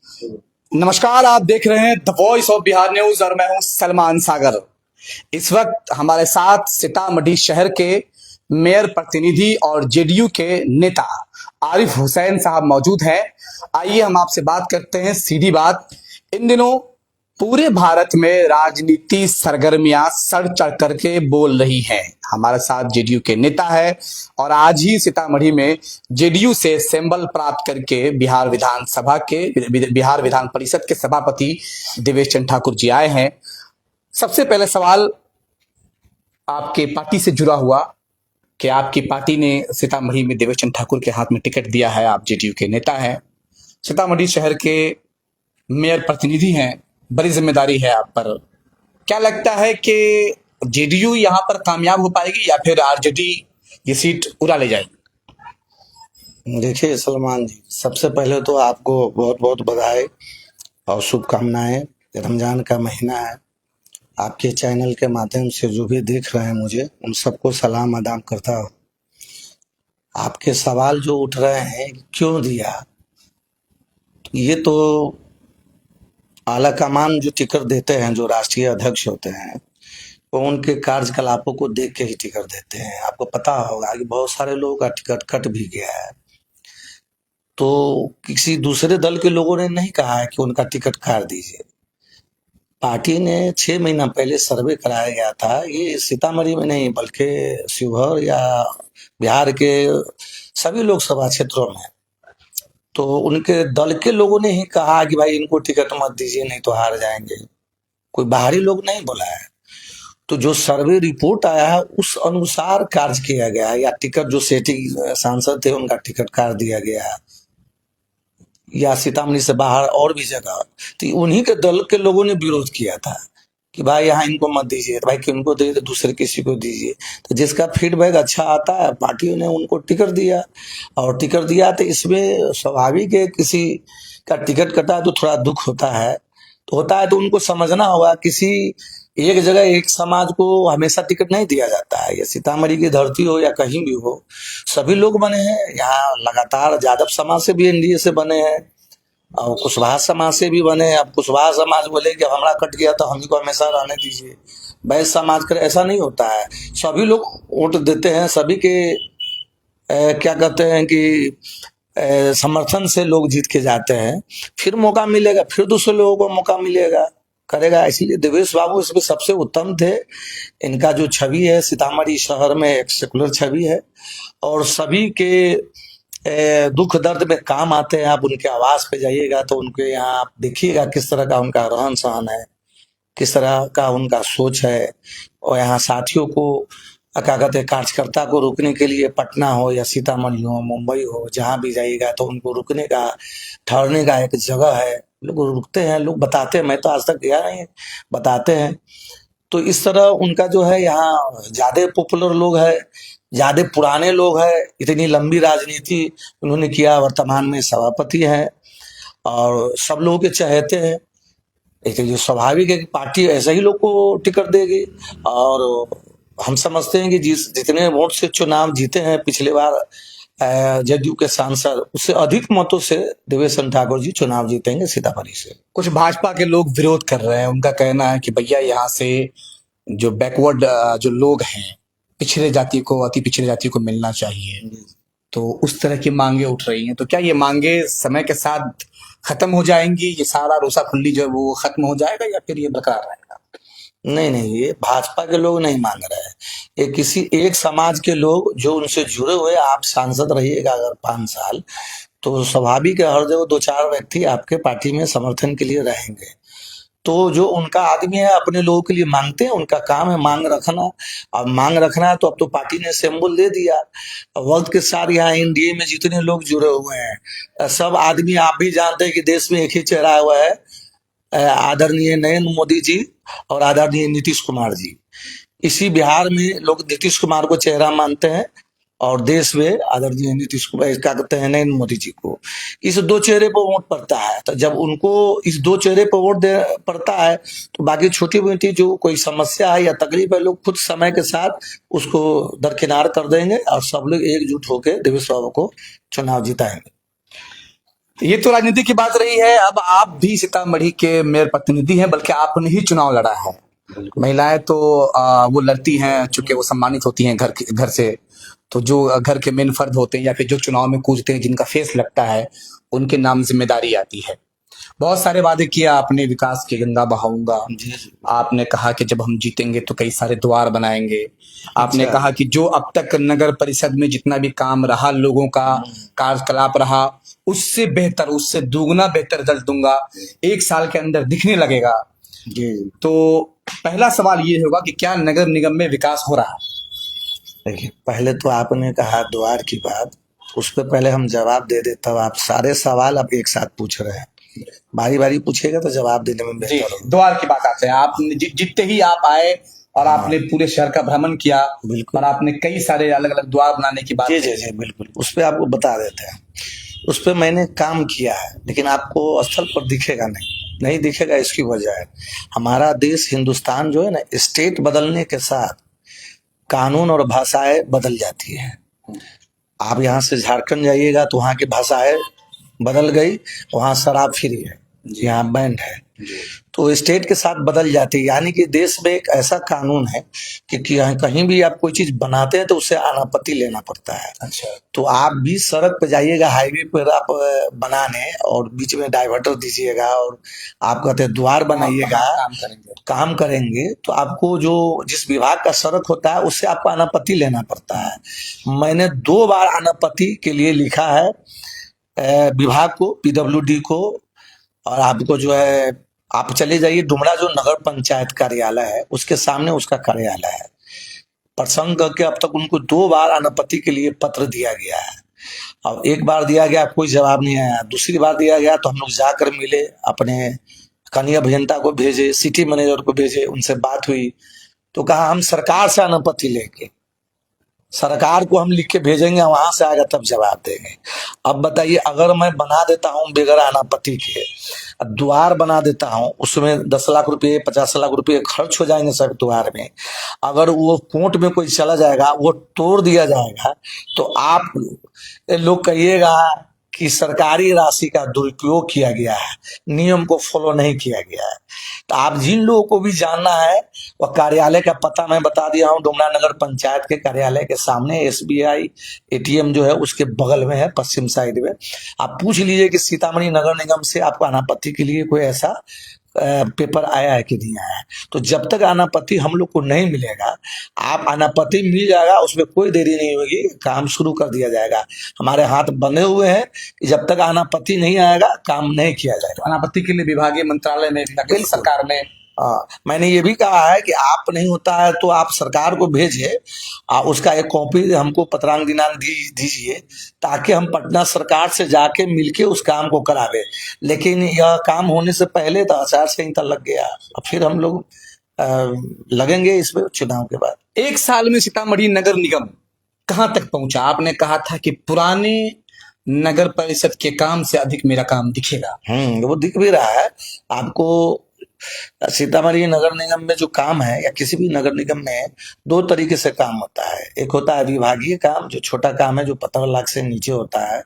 नमस्कार, आप देख रहे हैं the voice of Bihar news और मैं हूं सलमान सागर। इस वक्त हमारे साथ सीतामढ़ी शहर के मेयर प्रतिनिधि और जेडीयू के नेता आरिफ हुसैन साहब मौजूद हैं। आइए हम आपसे बात करते हैं सीधी बात। इन दिनों पूरे भारत में राजनीति सरगर्मियां सर चढ़ करके बोल रही हैं। हमारे साथ जेडीयू के नेता है और आज ही सीतामढ़ी में जेडीयू से सिंबल प्राप्त करके बिहार विधान परिषद के सभापति देवेश चंद्र ठाकुर जी आए हैं। सबसे पहले सवाल आपके पार्टी से जुड़ा हुआ कि आपकी पार्टी ने सीतामढ़ी में देवेश चंद्र ठाकुर के हाथ में टिकट दिया है, आप जेडीयू के नेता हैं, सीतामढ़ी शहर के मेयर प्रतिनिधि हैं, बड़ी जिम्मेदारी है आप पर। क्या लगता है कि जेडीयू यहाँ पर कामयाब हो पाएगी या फिर आरजेडी ये सीट उड़ा ले जाएगी? देखिए सलमान जी, सबसे पहले तो आपको बहुत बहुत बधाई और शुभकामनाएं। रमजान का महीना है, आपके चैनल के माध्यम से जो भी देख रहे हैं मुझे उन सबको सलाम अदा करता हूँ। आपके सवाल जो उठ रहे हैं क्यों दिया, ये तो आला कमान जो टिकट देते हैं, जो राष्ट्रीय अध्यक्ष होते हैं, वो उनके कार्यकलापों को देख के ही टिकट देते हैं। आपको पता होगा कि बहुत सारे लोगों का टिकट कट भी गया है, तो किसी दूसरे दल के लोगों ने नहीं कहा है कि उनका टिकट काट दीजिए। पार्टी ने 6 महीना पहले सर्वे कराया गया था, ये सीतामढ़ी में नहीं बल्कि शिवहर या बिहार के सभी लोकसभा क्षेत्रों में, तो उनके दल के लोगों ने ही कहा कि भाई इनको टिकट मत दीजिए नहीं तो हार जाएंगे। कोई बाहरी लोग नहीं बोला है। तो जो सर्वे रिपोर्ट आया है उस अनुसार कार्य किया गया है, या टिकट जो सेटिंग सांसद थे उनका टिकट काट दिया गया है, या सीतामढ़ी से बाहर और भी जगह, तो उन्हीं के दल के लोगों ने विरोध किया था कि भाई यहाँ इनको मत दीजिए, भाई कि उनको दे दूसरे किसी को दीजिए। तो जिसका फीडबैक अच्छा आता है पार्टी ने उनको टिकट दिया, और टिकट दिया तो इसमें स्वाभाविक है, किसी का टिकट कटा तो थोड़ा दुख होता है, तो उनको समझना होगा किसी एक जगह एक समाज को हमेशा टिकट नहीं दिया जाता है। ये सीतामढ़ी की धरती हो या कहीं भी हो, सभी लोग बने हैं यहाँ। लगातार यादव समाज से भी एनडीए से बने हैं और कुशवाहा समाज से भी बने हैं। अब कुशवाहा समाज बोले कि हमारा कट गया तो हम को हमेशा रहने दीजिए, वैश्य समाज कर ऐसा नहीं होता है। सभी लोग वोट देते हैं, सभी के क्या कहते हैं कि समर्थन से लोग जीत के जाते हैं। फिर मौका मिलेगा, फिर दूसरे लोगों को मौका मिलेगा, करेगा। इसलिए देवेश बाबू इसमें सबसे उत्तम थे। इनका जो छवि है सीतामढ़ी शहर में एक सेकुलर छवि है, और सभी के दुख दर्द में काम आते हैं। आप उनके आवास पे जाइएगा तो उनके यहाँ आप देखिएगा किस तरह का उनका रहन सहन है, किस तरह का उनका सोच है। और यहाँ साथियों को क्या कहते हैं, कार्यकर्ता को रुकने के लिए पटना हो या सीतामढ़ी हो, मुंबई हो, जहाँ भी जाइएगा तो उनको रुकने का, ठहरने का एक जगह है। लोग रुकते हैं, लोग बताते हैं, मैं तो आज तक गया नहीं, बताते हैं। तो इस तरह उनका जो है यहाँ ज्यादा पॉपुलर लोग है, ज्यादा पुराने लोग हैं, इतनी लंबी राजनीति उन्होंने किया, वर्तमान में सभापति हैं और सब लोगों के चहेते हैं। इसलिए स्वाभाविक है कि पार्टी ऐसे ही लोग को टिकट देगी। और हम समझते हैं कि जितने वोट से चुनाव जीते हैं पिछले बार जदयू के सांसद, उससे अधिक मतों से देवेश चंद्र ठाकुर जी चुनाव जीतेंगे सीतामढ़ी से। कुछ भाजपा के लोग विरोध कर रहे हैं, उनका कहना है कि भैया यहाँ से जो बैकवर्ड जो लोग हैं, पिछड़े जाति को, अति पिछड़े जाति को मिलना चाहिए, तो उस तरह की मांगे उठ रही हैं। तो क्या ये मांगे समय के साथ खत्म हो जाएंगी, ये सारा रोसा खुल्ली जो है वो खत्म हो जाएगा या फिर ये बरकरार रहेगा? नहीं, ये भाजपा के लोग नहीं मांग रहे हैं, ये किसी एक समाज के लोग जो उनसे जुड़े हुए। आप सांसद रहिएगा अगर 5 साल, तो स्वाभाविक है हर जगह 2-4 व्यक्ति आपके पार्टी में समर्थन के लिए रहेंगे। तो जो उनका आदमी है अपने लोगों के लिए मांगते हैं, उनका काम है मांग रखना। अब मांग रखना है तो अब तो पार्टी ने सिंबल दे दिया। वक्त के साथ यहाँ एनडीए में जितने लोग जुड़े हुए हैं, सब आदमी आप भी जानते हैं कि देश में एक ही चेहरा हुआ है, आदरणीय नरेंद्र मोदी जी और आदरणीय नीतीश कुमार जी। इसी बिहार में लोग नीतीश कुमार को चेहरा मानते हैं और देश में आदरणीय नीतीश कुमार क्या कहते हैं, नरेंद्र मोदी जी को। इस 2 चेहरे पर वोट पड़ता है, तो जब उनको इस 2 चेहरे पर वोट पड़ता है तो बाकी छोटी मोटी जो कोई समस्या है या तकलीफ है, लोग खुद समय के साथ उसको दरकिनार कर देंगे और सब लोग एकजुट होकर देवेश बाबू को चुनाव जिताएंगे। ये तो राजनीति की बात रही है। अब आप भी सीतामढ़ी के मेयर प्रतिनिधि हैं, बल्कि आपने ही चुनाव लड़ा है। महिलाएं तो वो लड़ती हैं, चूंकि वो सम्मानित होती हैं घर से। तो जो घर के मेन फर्द होते हैं या फिर जो चुनाव में कूदते हैं, जिनका फेस लगता है, उनके नाम जिम्मेदारी आती है। बहुत सारे वादे किया आपने, विकास की गंगा बहाऊंगा। जी जी। आपने कहा कि जब हम जीतेंगे तो कई सारे द्वार बनाएंगे। आपने अच्छा। कहा कि जो अब तक नगर परिषद में जितना भी काम रहा, लोगों का कार्यकलाप रहा, उससे बेहतर, उससे दुगना बेहतर रिजल्ट दूंगा, 1 साल के अंदर दिखने लगेगा। जी। तो पहला सवाल ये होगा कि क्या नगर निगम में विकास हो रहा है? देखिए, पहले तो आपने कहा द्वार की बात, उस पर पहले हम जवाब दे देता हूँ। आप सारे सवाल आप एक साथ पूछ रहे हैं, बारी बारी पूछेगा तो जवाब देने में जी, बेहतर होगा। द्वार की बात आते हैं। आपने जितने ही आप आए और हाँ। आपने पूरे शहर का भ्रमण किया, बिल्कुल। और आपने कई सारे अलग अलग द्वार बनाने की बात जी कही। जी जी, बिल्कुल। उस पर आपको बता देते हैं, उस पर मैंने काम किया है, लेकिन आपको स्थल पर दिखेगा नहीं दिखेगा। इसकी वजह है, हमारा देश हिंदुस्तान जो है ना, स्टेट बदलने के साथ कानून और भाषाएं बदल जाती है। आप यहाँ से झारखंड जाइएगा तो वहाँ की भाषाएं बदल गई, वहाँ शराब फ्री है, यहाँ बैंड है। तो स्टेट के साथ बदल जाती है। यानी कि देश में एक ऐसा कानून है कि कहीं भी आप कोई चीज बनाते हैं तो उससे अनापत्ति लेना पड़ता है। अच्छा। तो आप भी सड़क पे जाइएगा, हाईवे पर आप बनाने, और बीच में डाइवर्टर दीजिएगा, और आप कहते हैं द्वार बनाइएगा, काम करेंगे, तो आपको जो जिस विभाग का सड़क होता है उससे आपको अनापत्ति लेना पड़ता है। मैंने 2 बार अनापत्ति के लिए लिखा है विभाग को, पीडब्ल्यूडी को। और आपको जो है, आप चले जाइए डुमरा, जो नगर पंचायत कार्यालय है उसके सामने उसका कार्यालय है। प्रसंग करके अब तक उनको 2 बार अनापत्ति के लिए पत्र दिया गया है। अब एक बार दिया गया, कोई जवाब नहीं आया। दूसरी बार दिया गया तो हम लोग जाकर मिले, अपने कनीय अभियंता को भेजे, सिटी मैनेजर को भेजे, उनसे बात हुई तो कहा हम सरकार से अनापत्ति लेके, सरकार को हम लिख के भेजेंगे, वहां से आएगा तब जवाब देंगे। अब बताइए, अगर मैं बना देता हूं बगैर अनापत्ति के, द्वार बना देता हूं, उसमें 10 लाख रुपए 50 लाख रुपए खर्च हो जाएंगे सब द्वार में, अगर वो कोर्ट में कोई चला जाएगा, वो तोड़ दिया जाएगा, तो आप लोग कहिएगा कि सरकारी राशि का दुरुपयोग किया गया है, नियम को फॉलो नहीं किया गया है। तो आप जिन लोगों को भी जानना है, वह कार्यालय का पता मैं बता दिया हूँ, डुमरा नगर पंचायत के कार्यालय के सामने एसबीआई एटीएम जो है उसके बगल में है, पश्चिम साइड में। आप पूछ लीजिए कि सीतामढ़ी नगर निगम से आपको अनापत्ति के लिए कोई ऐसा पेपर आया है कि नहीं आया है। तो जब तक अनापत्ति हम लोग को नहीं मिलेगा, आप अनापत्ति मिल जाएगा, उसमें कोई देरी नहीं होगी, काम शुरू कर दिया जाएगा। हमारे हाथ बंधे हुए हैं कि जब तक अनापत्ति नहीं आएगा काम नहीं किया जाएगा। तो अनापत्ति के लिए विभागीय मंत्रालय में, केंद्र सरकार में, मैंने ये भी कहा है कि आप नहीं होता है तो आप सरकार को भेजिए, उसका एक कॉपी हमको पत्रांग दिनांक दीजिए, ताकि हम पटना सरकार से जाके मिलके उस काम को करावे। लेकिन यह काम होने से पहले तो आचार संहिता लग गया, अब फिर हम लोग लगेंगे इस पे चुनाव के बाद। 1 साल में सीतामढ़ी नगर निगम कहां तक पहुंचा? आपने कहा था कि पुराने नगर परिषद के काम से अधिक मेरा काम दिखेगा। वो दिख भी रहा है आपको। सीतामढ़ी नगर निगम में जो काम है, या किसी भी नगर निगम में 2 तरीके से काम होता है। एक होता है विभागीय काम, जो छोटा काम है, जो 15 लाख से नीचे होता है,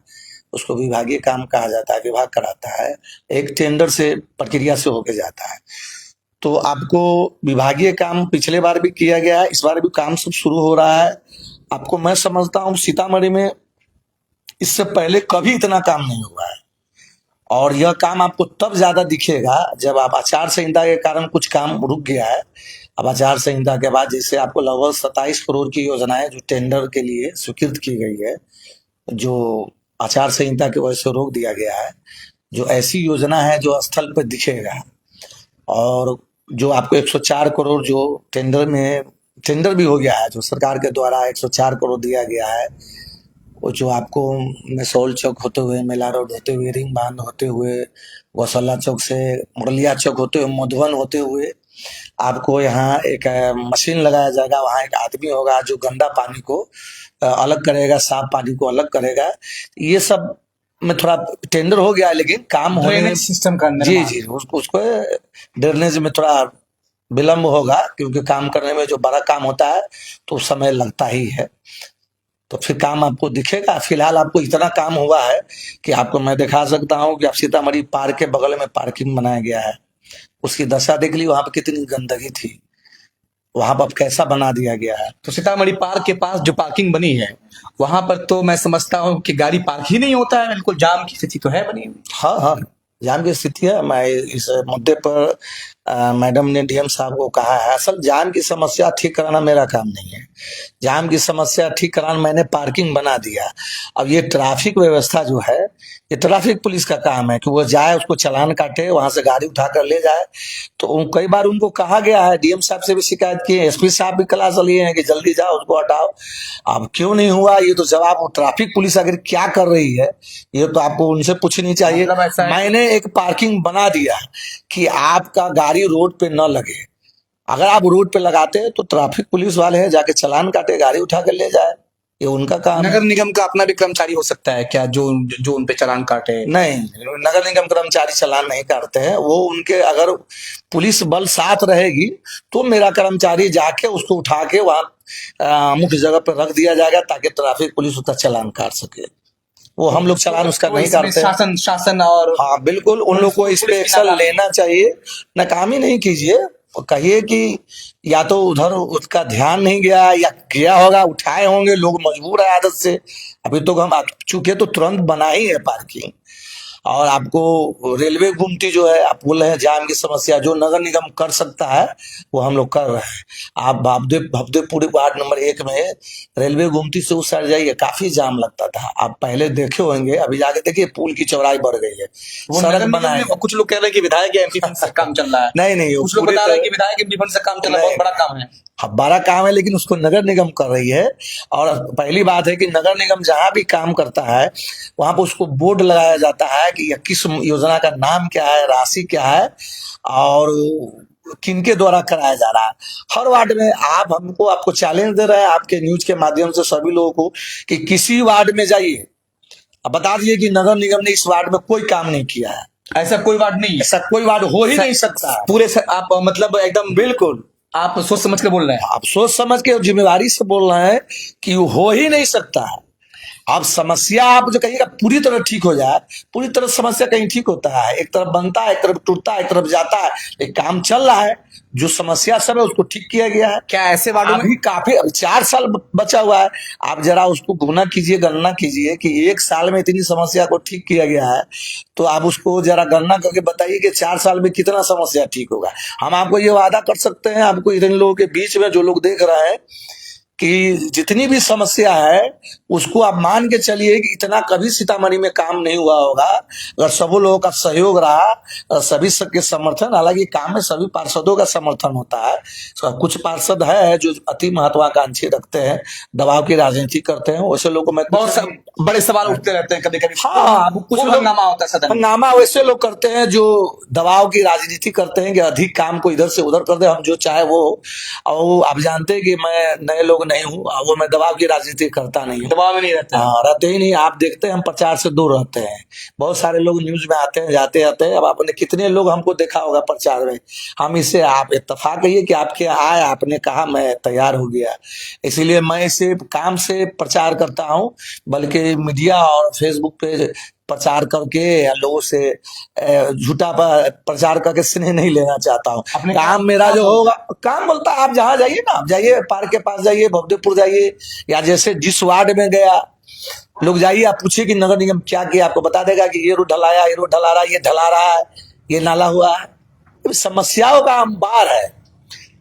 उसको विभागीय काम कहा जाता है, विभाग कराता है। एक टेंडर से प्रक्रिया से होके जाता है। तो आपको विभागीय काम पिछले बार भी किया गया है, इस बार भी काम सब शुरू हो रहा है। आपको मैं समझता हूँ सीतामढ़ी में इससे पहले कभी इतना काम नहीं हुआ है, और यह काम आपको तब ज्यादा दिखेगा जब आप आचार संहिता के कारण कुछ काम रुक गया है। अब आचार संहिता के बाद जैसे आपको लगभग 27 करोड़ की योजनाएं जो टेंडर के लिए स्वीकृत की गई है, जो आचार संहिता की वजह से रोक दिया गया है, जो ऐसी योजना है जो स्थल पर दिखेगा। और जो आपको 104 करोड़ जो टेंडर भी हो गया है, जो सरकार के द्वारा 104 करोड़ दिया गया है, वो जो आपको मैसौल चौक होते हुए, मेला रोड होते हुए, रिंग बांध होते हुए, गौशाला चौक से मुरलिया चौक होते हुए, मधुबन होते हुए, आपको यहाँ एक मशीन लगाया जाएगा। वहाँ एक आदमी होगा जो गंदा पानी को अलग करेगा, साफ पानी को अलग करेगा। ये सब में थोड़ा टेंडर हो गया है, लेकिन काम होने में सिस्टम का जी उसको ड्रेनेज में थोड़ा विलम्ब होगा, क्योंकि काम करने में जो बड़ा काम होता है तो समय लगता ही है। तो फिर काम आपको दिखेगा। फिलहाल आपको इतना काम हुआ है कि आपको मैं दिखा सकता हूँ कि आप सीतामढ़ी पार्क के बगल में पार्किंग बनाया गया है, उसकी दशा देख ली, वहां पर कितनी गंदगी थी, वहां पर अब कैसा बना दिया गया है। तो सीतामढ़ी पार्क के पास जो पार्किंग बनी है वहां पर तो मैं समझता हूँ कि गाड़ी पार्क ही नहीं होता है, बिल्कुल जाम की स्थिति तो है बनी हुई। हाँ हाँ, जाम की स्थिति है। मैं इस मुद्दे पर मैडम ने डीएम साहब को कहा है, असल जाम की समस्या ठीक कराना मेरा काम नहीं है, जाम की समस्या ठीक कराना मैंने पार्किंग बना दिया। अब ये ट्रैफिक व्यवस्था जो है, ये ट्रैफिक पुलिस का काम है कि वो जाए, उसको चालान काटे, वहां से गाड़ी उठा कर ले जाए। तो कई बार उनको कहा गया है, डीएम साहब से भी शिकायत की है, एसपी साहब भी क्लास लिए हैं कि जल्दी जाओ, उसको हटाओ। अब क्यों नहीं हुआ, ये तो जवाब वो ट्रैफिक पुलिस आखिर क्या कर रही है, ये तो आपको उनसे पूछनी चाहिए। मतलब ऐसा है मैंने एक पार्किंग बना दिया कि आपका गाड़ी रोड पे न लगे, अगर आप रोड पे लगाते हैं तो ट्रैफिक पुलिस वाले हैं, जाके चालान काटे, गाड़ी उठा कर ले जाए, ये उनका काम है। नगर निगम का अपना भी कर्मचारी हो सकता है क्या जो जो उन पे चालान काटे? नहीं, नगर निगम कर्मचारी चालान नहीं काटते हैं, वो उनके अगर पुलिस बल साथ रहेगी तो मेरा कर्मचारी जाके उसको उठा के वहां मुख्य जगह पर रख दिया जाएगा ताकि ट्रैफिक पुलिस उसका चालान काट सके। वो हम लोग चालान उसका तो नहीं इसमें काटते हैं। शासन शासन और हाँ बिल्कुल, उन लोग को इस पे एक्शन लेना चाहिए, नाकामी नहीं कीजिए, और कहिए कि या तो उधर उसका ध्यान नहीं गया या गया होगा, उठाए होंगे, लोग मजबूर है आदत से। अभी तो हम आ चुके तो तुरंत बना ही है पार्किंग। और आपको रेलवे गुमटी जो है, आप बोल रहे हैं जाम की समस्या, जो नगर निगम कर सकता है वो हम लोग कर रहे हैं। आप भवदेवपुर वार्ड नंबर 1 में रेलवे गुमटी से उस साइड जाइए, काफी जाम लगता था, आप पहले देखे होंगे, अभी जाके देखिए पुल की चौड़ाई बढ़ गई है, वो सड़क नगर निगम बनाए में कुछ लोग कह रहे हैं कि विधायक या एमपी फंड से काम चल रहा है। नहीं नहीं, वो कुछ लोग पूरी बता रहे हैं तरह कि विधायक एमपी फंड से काम चल रहा है, बहुत बड़ा काम है। हाँ, बड़ा काम है, लेकिन उसको नगर निगम कर रही है। और पहली बात है कि नगर निगम जहां भी काम करता है वहां पर उसको बोर्ड लगाया जाता है कि यह किस योजना का नाम क्या है, राशि क्या है और किनके द्वारा कराया जा रहा है। हर वार्ड में आपको चैलेंज दे रहे हैं आपके न्यूज के माध्यम से सभी लोगों को कि किसी वार्ड में जाइए, अब बता दीजिए कि नगर निगम ने इस वार्ड में कोई काम नहीं किया है। ऐसा कोई वार्ड नहीं है, ऐसा कोई वार्ड हो ही नहीं सकता। पूरे आप मतलब एकदम बिल्कुल, आप सोच समझ के बोल रहे हैं। आप सोच समझ के जिम्मेवारी से बोल रहे हैं कि वो हो ही नहीं सकता है। अब समस्या आप जो कहिएगा पूरी तरह ठीक हो जाए, पूरी तरह समस्या कहीं ठीक होता है, एक तरफ बनता है, एक तरफ टूटता है, एक तरफ जाता है, एक काम चल रहा है, जो समस्या सब है उसको ठीक किया गया है। क्या ऐसे वार्डों में अभी काफी 4 साल बचा हुआ है, आप जरा उसको गुना कीजिए, गणना कीजिए कि 1 साल में इतनी समस्या को ठीक किया गया है, तो आप उसको जरा गणना करके बताइए कि 4 साल में कितना समस्या ठीक होगा। हम आपको ये वादा कर सकते हैं, आपको इतने लोगों के बीच में जो लोग देख रहे हैं, कि जितनी भी समस्या है उसको आप मान के चलिए कि इतना कभी सीतामढ़ी में काम नहीं हुआ होगा अगर सब लोगों का सहयोग रहा, सभी सबके समर्थन। हालांकि काम में सभी पार्षदों का समर्थन होता है, तो कुछ पार्षद है जो अति महत्वाकांक्षी रखते हैं, दबाव की राजनीति करते हैं, वैसे लोगों को मैं बहुत बड़े सवाल उठते रहते हैं कभी कभी। हाँ, कुछ हंगामा होता है सदन में। हंगामा वैसे लोग करते हैं जो दबाव की राजनीति करते हैं कि अधिक काम को इधर से उधर कर दे, हम जो चाहे वो। और आप जानते हैं कि मैं नए लोग नहीं हूँ, वो मैं दबाव की राजनीति करता नहीं हूँ, दबाव में नहीं रहते। हाँ, रहते ही नहीं। आप देखते हैं हम प्रचार से दूर रहते हैं, बहुत सारे लोग न्यूज में आते हैं जाते रहते हैं। अब आपने कितने लोग हमको देखा होगा प्रचार में, हम इसे आप इत्तेफाक कहिए कि आपके आए, आपने कहा मैं तैयार हो गया, इसीलिए मैं इसे काम से प्रचार करता हूँ, बल्कि मीडिया और फेसबुक पे प्रचार करके या लोगों से झूठा प्रचार करके स्नेह नहीं लेना चाहता हूँ। काम मेरा जो होगा, काम बोलता है आप जहाँ जाइए ना, आप जाइए पार्क के पास जाइए, भवदेवपुर जाइए, या जैसे जिस वार्ड में गया लोग जाइए, आप पूछिए कि नगर निगम क्या किया, आपको बता देगा कि ये रोड ढलाया, ये रोड ढला रहा है, ये ढला रहा है, ये नाला हुआ है। समस्याओं का अंबार है।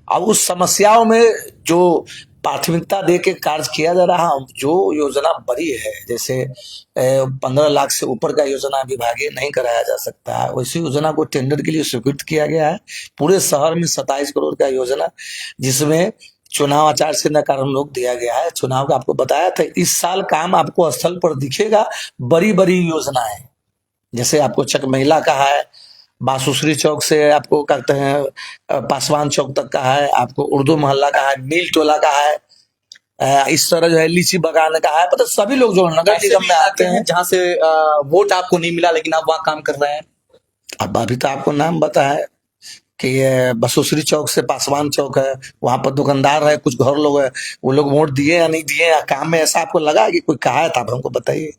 अब उस समस्याओं में जो प्राथमिकता दे के कार्य किया जा रहा है, जो योजना बड़ी है, जैसे 15 लाख से ऊपर का योजना विभागीय नहीं कराया जा सकता है, वैसी योजना को टेंडर के लिए स्वीकृत किया गया है। पूरे शहर में 27 करोड़ का योजना, जिसमें चुनाव आचार संहिता कारण रोक दिया गया है। चुनाव का आपको बताया था, इस साल काम आपको स्थल पर दिखेगा। बड़ी बड़ी योजनाएं, जैसे आपको चक महिला का है, बासुश्री चौक से आपको कहते हैं पासवान चौक तक का है, आपको उर्दू मोहल्ला का है, मिल टोला का है, इस तरह जो है लीची बगान का है। मतलब सभी लोग जो नगर निगम में आते हैं, जहाँ से वोट आपको नहीं मिला लेकिन आप वहाँ काम कर रहे हैं। अब अभी तो आपको नाम बताया कि ये बसुसरी चौक से पासवान चौक है, वहां पर दुकानदार है, कुछ घर लोग है, वो लोग वोट दिए या नहीं दिए, या काम में ऐसा आपको लगा है कि कोई कहा है तो आप हमको बताइए।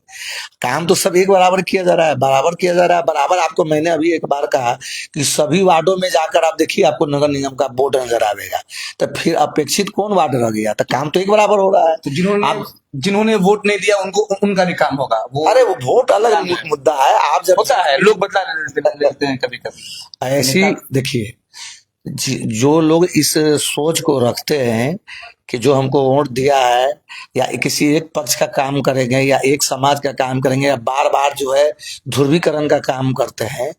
काम तो सब एक बराबर किया जा रहा है, बराबर किया जा रहा है, बराबर। आपको मैंने अभी एक बार कहा कि सभी वार्डों में जाकर आप देखिए, आपको नगर निगम का बोर्ड नजर आएगा। तो फिर अपेक्षित कौन वार्ड रह गया? तो काम तो एक बराबर हो रहा है। तो जिन्होंने आप जिन्होंने वोट नहीं दिया उनको उनका भी काम होगा वो। अरे वो वोट अलग मुद्दा है। आप जब होता है, लोग बदला लेते हैं कभी कभी। ऐसी देखिए, जो लोग इस सोच को रखते हैं कि जो हमको वोट दिया है या किसी एक पक्ष का काम करेंगे या एक समाज का काम करेंगे या बार बार जो है ध्रुवीकरण का काम करते हैं,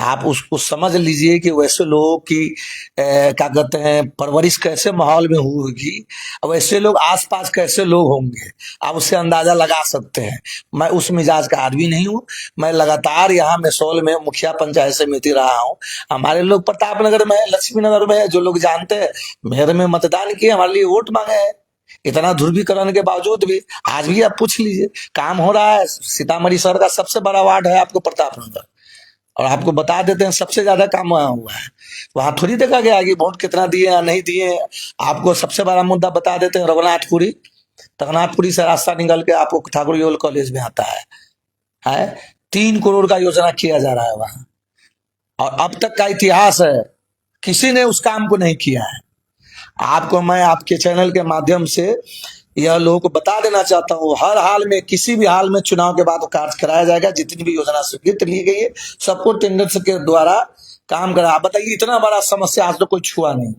आप उसको समझ लीजिए कि वैसे लोगों की क्या कहते हैं परवरिश कैसे माहौल में होगी, वैसे लोग आसपास कैसे लोग होंगे, आप उससे अंदाजा लगा सकते हैं। मैं उस मिजाज का आदमी नहीं हूँ। मैं लगातार यहाँ मेसोल में मुखिया पंचायत समिति रहा हूँ। हमारे लोग प्रतापनगर में है, लक्ष्मी नगर में है, जो लोग जानते हैं मेयर में मतदान किए, हमारे लिए वोट मांगे हैं। इतना ध्रुवीकरण के बावजूद भी आज भी आप पूछ लीजिए, काम हो रहा है। सीतामढ़ी शहर का सबसे बड़ा वार्ड है आपको प्रतापनगर, और आपको बता देते हैं सबसे ज्यादा काम वहां हुआ है। वहां थोड़ी देखा गया कि वोट कितना दिए या नहीं दिए। आपको सबसे बड़ा मुद्दा बता देते हैं, रघुनाथपुरी से रास्ता निकल के आपको ठाकुर योल कॉलेज में आता है 3 करोड़ का योजना किया जा रहा है वहां, और अब तक का इतिहास है किसी ने उस काम को नहीं किया है। आपको मैं आपके चैनल के माध्यम से यह लोगों को बता देना चाहता हूँ, हर हाल में किसी भी हाल में चुनाव के बाद कार्य कराया जाएगा। जितनी भी योजना स्वीकृत ली गई है सबको टेंडर के द्वारा काम करा। बताइए, इतना बड़ा समस्या आज तो कोई छुआ नहीं,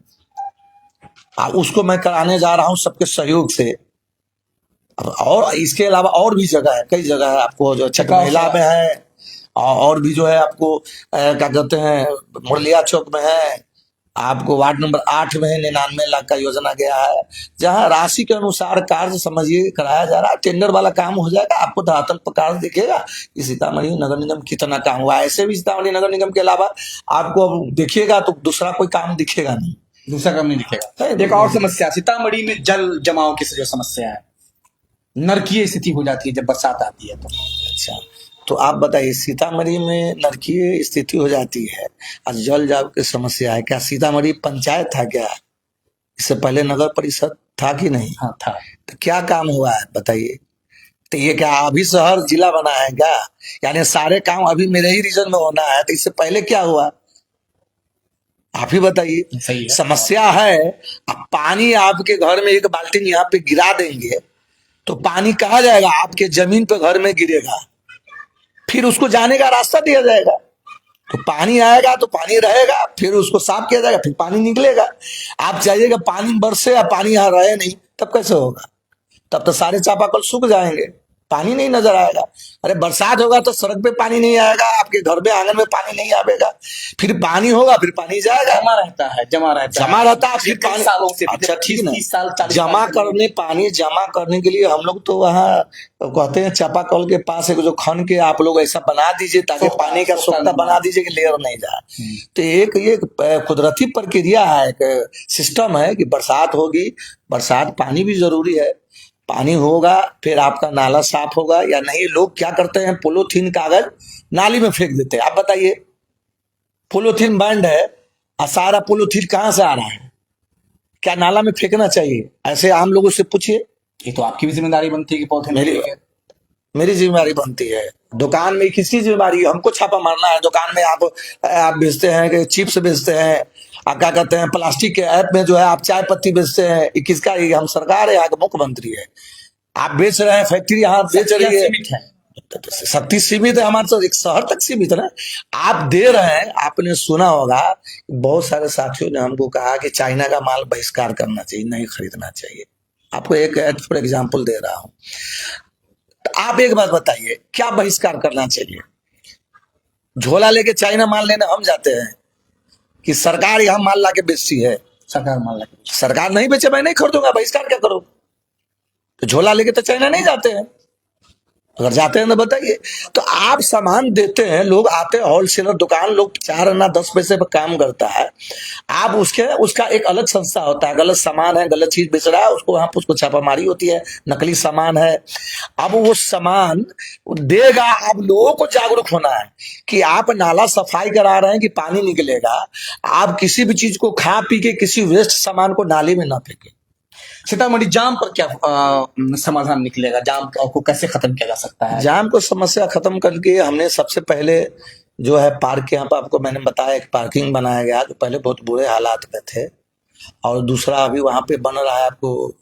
उसको मैं कराने जा रहा हूँ सबके सहयोग से। और इसके अलावा और भी जगह है, कई जगह है आपको जो चक महिला में है, और भी जो है आपको क्या कहते हैं मुरलिया चौक में है, आपको वार्ड नंबर 8 में 99 लाख का योजना गया है, जहां राशि के अनुसार कार्य समझिए कराया जा रहा है। टेंडर वाला काम हो जाएगा, आपको धरातल पर कार्य दिखेगा कि सीतामढ़ी नगर निगम कितना काम हुआ है। ऐसे भी सीतामढ़ी नगर निगम के अलावा आपको देखिएगा तो दूसरा कोई काम दिखेगा नहीं, दूसरा काम नहीं दिखेगा। एक और समस्या, सीतामढ़ी में जल जमाव की जो समस्या है, नरकीय स्थिति हो जाती है जब बरसात आती है तो। अच्छा, तो आप बताइए, सीतामढ़ी में नरकीय स्थिति हो जाती है, आज जल जमाव की समस्या है, क्या सीतामढ़ी पंचायत था क्या? इससे पहले नगर परिषद था कि नहीं? हाँ था। तो क्या काम हुआ है बताइए? तो ये क्या अभी शहर जिला बना है क्या? यानी सारे काम अभी मेरे ही रीजन में होना है, तो इससे पहले क्या हुआ आप ही बताइए। सही है। समस्या है, अब पानी आपके घर में एक बाल्टी यहाँ पे गिरा देंगे तो पानी कहाँ जाएगा? आपके जमीन पे घर में गिरेगा, फिर उसको जाने का रास्ता दिया जाएगा। तो पानी आएगा तो पानी रहेगा, फिर उसको साफ किया जाएगा, फिर पानी निकलेगा। आप चाहिएगा पानी बरसे या पानी यहाँ रहे नहीं, तब कैसे होगा? तब तो सारे चापाकल सूख जाएंगे, पानी नहीं नजर आएगा। अरे बरसात होगा तो सड़क पे पानी नहीं आएगा, आपके घर में आंगन में पानी नहीं आएगा, फिर पानी होगा, फिर पानी जाएगा, जमा रहता है फिर कई पानी। सालों से। अच्छा ठीक है, 30 साल 40 जमा साल से। करने पानी जमा करने के लिए हम लोग तो वहाँ कहते हैं चापाकल के पास एक जो खन के आप लोग ऐसा बना दीजिए ताकि पानी का सोखता बना दीजिए कि लेयर नहीं जाए। तो ये कुदरती प्रक्रिया है, एक सिस्टम है कि बरसात होगी, बरसात पानी भी जरूरी है, पानी होगा फिर आपका नाला साफ होगा या नहीं। लोग क्या करते हैं, पोलोथीन कागज नाली में फेंक देते हैं। आप बताइए, पोलोथीन बैंड है और सारा पोलोथीन कहाँ से आ रहा है? क्या नाला में फेंकना चाहिए? ऐसे आम लोगों से पूछिए। ये तो आपकी भी जिम्मेदारी बनती है कि पौधे मेरी जिम्मेदारी बनती है। दुकान में किसकी जिम्मेदारी? हमको छापा मारना है। दुकान में आप बेचते हैं कि चिप्स बेचते हैं, क्या कहते हैं प्लास्टिक के ऐप में जो है आप चाय पत्ती बेचते हैं, ये किसका? ये हम सरकार है, यहाँ के मुख्यमंत्री है। आप बेच रहे हैं, फैक्ट्री यहाँ बेच रही है, शक्ति सीमित है, हमारे तो एक शहर तक सीमित है ना। आप दे रहे हैं, आपने सुना होगा बहुत सारे साथियों ने हमको कहा कि चाइना का माल बहिष्कार करना चाहिए, नहीं खरीदना चाहिए। आपको एक फॉर एग्जाम्पल दे रहा हूं, आप एक बात बताइए, क्या बहिष्कार करना चाहिए? झोला लेके चाइना माल लेने हम जाते हैं कि सरकार यहाँ माल लाके बेचती है? सरकार माल लाके, सरकार नहीं बेचे मैं नहीं खरीदूंगा, बहिष्कार क्या करो? तो झोला लेके तो चाइना नहीं जाते हैं। अगर जाते हैं तो बताइए। तो आप सामान देते हैं, लोग आते हैं होलसेलर दुकान, लोग 4 आना 10 पैसे पर काम करता है। आप उसका एक अलग संस्था होता है, गलत सामान है, गलत चीज बेच रहा है, उसको वहां पर उसको छापामारी होती है, नकली सामान है। अब वो सामान देगा, आप लोगों को जागरूक होना है कि आप नाला सफाई करा रहे हैं कि पानी निकलेगा। आप किसी भी चीज को खा पी के किसी वेस्ट सामान को नाले में ना फेंके। सीतामढ़ी जाम पर क्या समाधान निकलेगा? जाम को कैसे खत्म किया जा सकता है? जाम को समस्या खत्म करके हमने सबसे पहले जो है पार्क, यहाँ पर आपको मैंने बताया एक पार्किंग बनाया गया, जो पहले बहुत बुरे हालात में थे। और दूसरा अभी वहां पे बन रहा है, आपको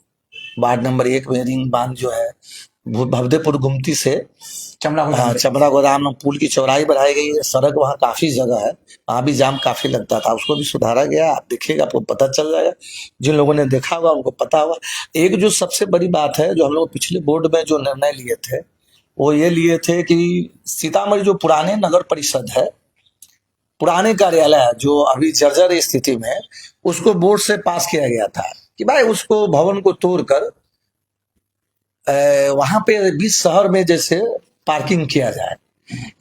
वार्ड नंबर 1 में रिंग बांध जो है भवदेपुर गुमती से चमड़ा चमड़ा गोदाम पुल की चौड़ाई बढ़ाई गई है। सड़क वहाँ काफी जगह है, वहां भी जाम काफी लगता था, उसको भी सुधारा गया। आप देखिएगा, आपको पता चल जाएगा, जिन लोगों ने देखा होगा उनको पता होगा। एक जो सबसे बड़ी बात है, जो हम लोग पिछले बोर्ड में जो निर्णय लिए थे, वो ये लिए थे कि सीतामढ़ी जो पुराने नगर परिषद है, पुराने कार्यालय है जो अभी जर्जर स्थिति में, उसको बोर्ड से पास किया गया था कि भाई उसको भवन को तोड़कर वहां पे बीच शहर में जैसे पार्किंग किया जाए।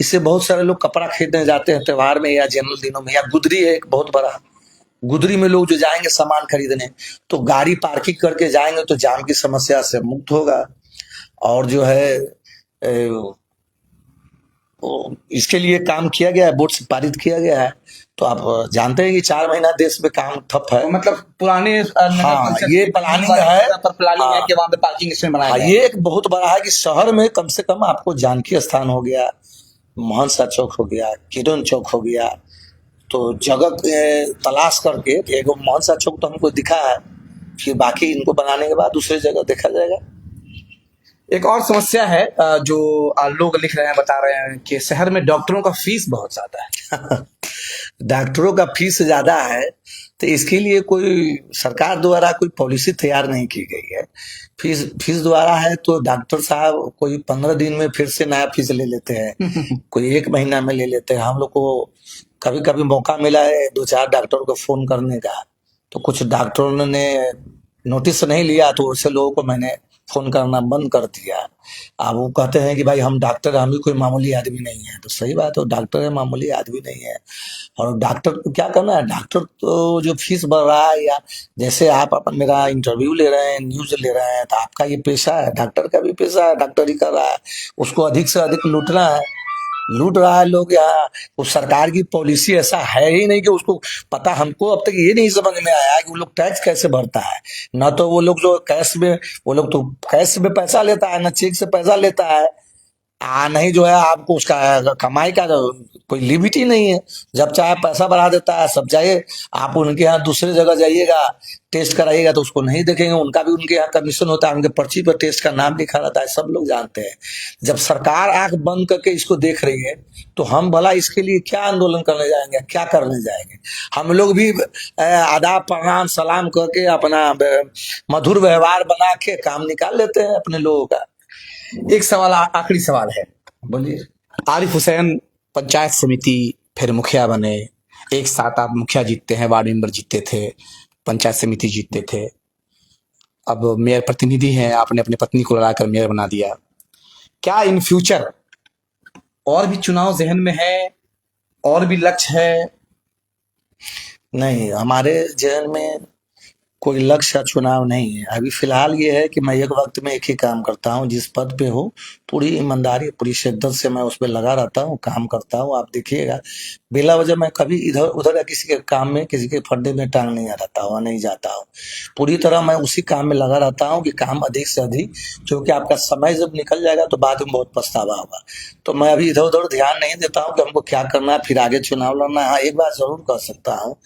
इससे बहुत सारे लोग कपड़ा खरीदने जाते हैं त्योहार में या जनरल दिनों में, या गुदरी है एक बहुत बड़ा, गुदरी में लोग जो जाएंगे सामान खरीदने, तो गाड़ी पार्किंग करके जाएंगे तो जाम की समस्या से मुक्त होगा। और जो है इसके लिए काम किया गया है, बोर्ड से पारित किया गया है। तो आप जानते हैं कि 4 महीना देश में काम ठप है। मतलब पुराने हाँ, ये प्लानिंग है, प्लानिंग है हाँ, कि वहां पे पार्किंग इसमें बनाया हाँ, जाए। ये एक बहुत बड़ा है कि शहर में कम से कम आपको जानकी स्थान हो गया, मोहन सा चौक हो गया, किरण चौक हो गया, तो जगह तलाश करके एक मोहन सा चौक तो हमको दिखा है, फिर बाकी इनको बनाने के बाद दूसरी जगह देखा जाएगा। एक और समस्या है जो लोग लिख रहे हैं, बता रहे हैं कि शहर में डॉक्टरों का फीस बहुत ज्यादा है। डॉक्टरों का फीस ज्यादा है, तो इसके लिए कोई सरकार द्वारा कोई पॉलिसी तैयार नहीं की गई है। फीस द्वारा है तो डॉक्टर साहब कोई 15 दिन में फिर से नया फीस ले लेते हैं, कोई 1 महीना में ले लेते हैं। हम लोग को कभी कभी मौका मिला है 2-4 डॉक्टरों को फोन करने का, तो कुछ डॉक्टरों ने नोटिस नहीं लिया, तो ऐसे लोगों को मैंने फोन करना बंद कर दिया। अब वो कहते हैं कि भाई हम डॉक्टर, हम भी कोई मामूली आदमी नहीं है। तो सही बात है, डॉक्टर है, मामूली आदमी नहीं है। और डॉक्टर को क्या करना है, डॉक्टर तो जो फीस भर रहा है, या जैसे आप अपन मेरा इंटरव्यू ले रहे हैं, न्यूज ले रहे हैं, तो आपका ये पेशा है, डॉक्टर का भी पेशा है, डॉक्टर ही कर रहा है, उसको अधिक से अधिक लूटना है, लूट रहा है लोग। यहाँ वो सरकार की पॉलिसी ऐसा है ही नहीं कि उसको पता। हमको अब तक ये नहीं समझ में आया है कि वो लोग टैक्स कैसे भरता है। न तो वो लोग जो कैश में, वो लोग तो कैश में पैसा लेता है, न चेक से पैसा लेता है। नहीं जो है आपको उसका कमाई का कोई लिमिट ही नहीं है, जब चाहे पैसा बढ़ा देता है। सब जाइए आप उनके यहाँ दूसरे जगह जाइएगा, टेस्ट कराइएगा तो उसको नहीं देखेंगे, उनका भी उनके यहाँ कमीशन होता है, उनके पर्ची पर टेस्ट का नाम लिखा रहता है, सब लोग जानते हैं। जब सरकार आंख बंद करके इसको देख रही है, तो हम भला इसके लिए क्या आंदोलन करने जाएंगे, क्या करने जाएंगे? हम लोग भी आदाब प्रणाम सलाम करके अपना मधुर व्यवहार बना के काम निकाल लेते हैं अपने लोगों का। एक सवाल, आखिरी सवाल है, बोलिए। आरिफ हुसैन पंचायत समिति फिर मुखिया बने, एक साथ आप मुखिया जीतते हैं, वार्ड मेंबर जीतते थे, पंचायत समिति जीतते थे, अब मेयर प्रतिनिधि हैं, आपने अपनी पत्नी को लड़ाकर मेयर बना दिया। क्या इन फ्यूचर और भी चुनाव जहन में है, और भी लक्ष्य है? नहीं, हमारे जहन में कोई लक्ष्य या चुनाव नहीं है। अभी फिलहाल ये है कि मैं एक वक्त में एक ही काम करता हूँ, जिस पद पे हूँ पूरी ईमानदारी पूरी शिद्दत से मैं उस पर लगा रहता हूँ, काम करता हूँ। आप देखिएगा बेला वजह मैं कभी इधर उधर या किसी के काम में, किसी के फड्डे में टांग नहीं रहता हूँ, नहीं जाता हूँ। पूरी तरह मैं उसी काम में लगा रहता हूँ कि काम अधिक से अधिक, क्योंकि आपका समय जब निकल जाएगा तो बाद में बहुत पछतावा होगा। तो मैं अभी इधर उधर ध्यान नहीं देता हूँ कि हमको क्या करना है, फिर आगे चुनाव लड़ना है। हाँ, एक बात जरूर कर सकता हूँ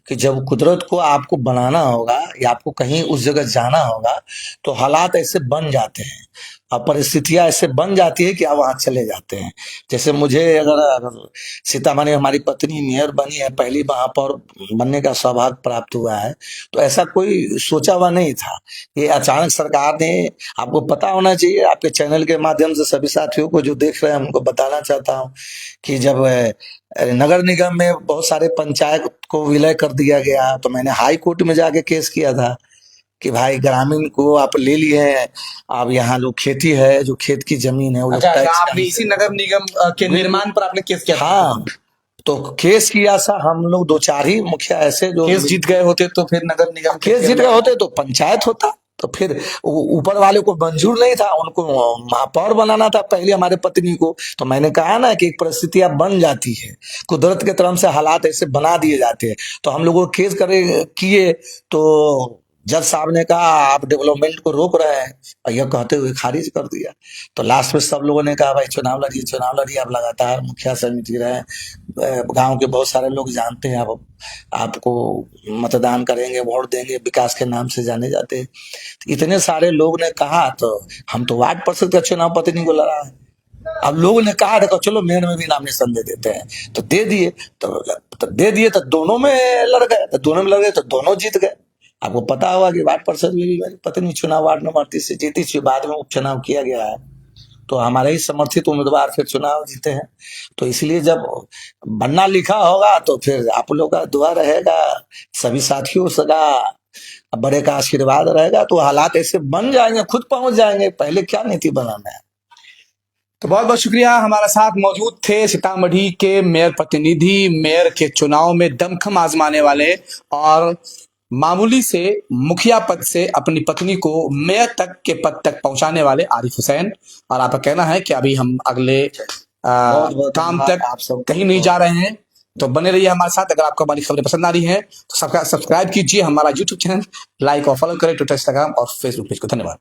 कि जब कुदरत को आपको बनाना होगा या आपको कहीं उस जगह जाना होगा, तो हालात ऐसे बन जाते हैं और परिस्थितियां ऐसे बन जाती है कि आप वहां चले जाते हैं। जैसे मुझे अगर सीतामढ़ी हमारी पत्नी मेयर बनी है, पहली महापौर बनने का सौभाग्य प्राप्त हुआ है, तो ऐसा कोई सोचा हुआ नहीं था। ये अचानक सरकार ने, आपको पता होना चाहिए, आपके चैनल के माध्यम से सभी साथियों को जो देख रहे हैं उनको बताना चाहता हूँ कि जब नगर निगम में बहुत सारे पंचायत को विलय कर दिया गया, तो मैंने हाई कोर्ट में जाके केस किया था कि भाई ग्रामीण को आप ले लिए हैं, अब यहाँ जो खेती है, जो खेत की जमीन है वो अच्छा, टैक्स आपने इसी नगर निगम के निर्माण पर आपने केस किया था? हाँ, तो केस किया सा हम लोग 2-4 ही मुखिया ऐसे जो केस जीत गए होते तो फिर नगर निगम के केस जीत गए होते तो पंचायत होता, तो फिर ऊपर वाले को मंजूर नहीं था, उनको महापौर बनाना था पहले हमारे पत्नी को। तो मैंने कहा ना कि एक परिस्थितियां बन जाती है, कुदरत के तरफ से हालात ऐसे बना दिए जाते हैं। तो हम लोगों को केस किए तो जज साहब ने कहा आप डेवलपमेंट को रोक रहे हैं, और यह कहते हुए खारिज कर दिया। तो लास्ट में सब लोगों ने कहा भाई चुनाव लड़िए, आप लगातार मुखिया समिति रहे, गांव के बहुत सारे लोग जानते हैं, आप आपको मतदान करेंगे, वोट देंगे, विकास के नाम से जाने जाते हैं। इतने सारे लोग ने कहा, तो हम तो वार्ड पार्षद का चुनाव पत्नी को लड़ा है। अब लोगों ने कहा देखो चलो मेयर में भी नामिनेशन दे देते हैं, तो दे दिए, तो दोनों में लड़ गए, तो दोनों जीत गए। आपको पता होगा कि वार्ड पार्षद में भी मेरी पत्नी चुनाव वार्ड नंबर 38 से जीती थी, बाद में उपचुनाव किया गया है, तो हमारे ही समर्थित उम्मीदवार फिर चुनाव जीते हैं। तो इसलिए जब बनना लिखा होगा तो फिर आप लोग का दुआ रहेगा, सभी साथियों सगा बड़े का आशीर्वाद रहेगा, तो हालात ऐसे बन जाएंगे, खुद पहुंच जाएंगे। पहले क्या नीति बनाना है। तो बहुत बहुत शुक्रिया, हमारे साथ मौजूद थे सीतामढ़ी के मेयर प्रतिनिधि, मेयर के चुनाव में दमखम आजमाने वाले और मामूली से मुखिया पद से अपनी पत्नी को मेयर तक के पद तक पहुंचाने वाले आरिफ हुसैन। और आपका कहना है कि अभी हम अगले बहुत काम धन्यवाद तक आप सब, कहीं नहीं जा रहे हैं, तो बने रहिए हमारे साथ। अगर आपको हमारी खबरें पसंद आ रही हैं तो सब्सक्राइब कीजिए हमारा यूट्यूब चैनल, लाइक और फॉलो करें ट्विटर, इंस्टाग्राम और फेसबुक पेज को। धन्यवाद।